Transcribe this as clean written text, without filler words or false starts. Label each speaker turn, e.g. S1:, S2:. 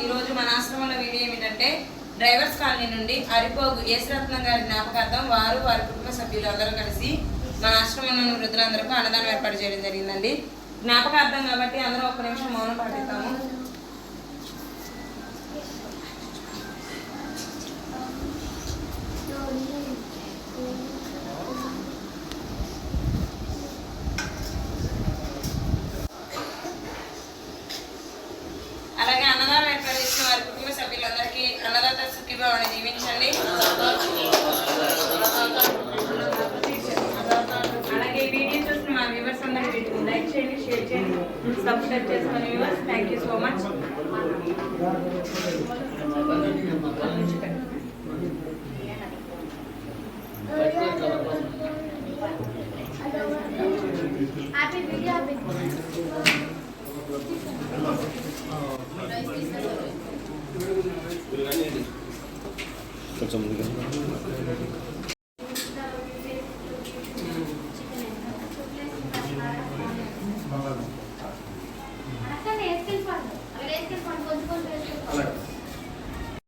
S1: ఈరోజు మన ఆశ్రమంలో వీడియో ఏమిటంటే డ్రైవర్స్ కాలనీ నుండి అరిపోగు యేసురత్నం గారి జ్ఞాపకార్థం వారు వారి కుటుంబ సభ్యులు అందరూ కలిసి మన ఆశ్రమంలోని వృద్ధులందరికీ అన్నదానం ఏర్పాటు చేయడం జరిగిందండి. జ్ఞాపకార్థం కాబట్టి అందరూ ఒక్క నిమిషం మౌనం పాటిస్తాము. అలాగే అన్నదానం ఏర్పాటు చేసిన వారి కుటుంబ సభ్యులందరికీ అన్నదాత సుఖీభావాన్ని దీవించండి. అలాగే వీడియో చూసిన మా వ్యూవర్స్ అందరికీ లైక్ చేయండి, షేర్ చేయండి, సబ్స్క్రైబ్ చేసుకుని viewers. Thank you so much.
S2: కొంచెం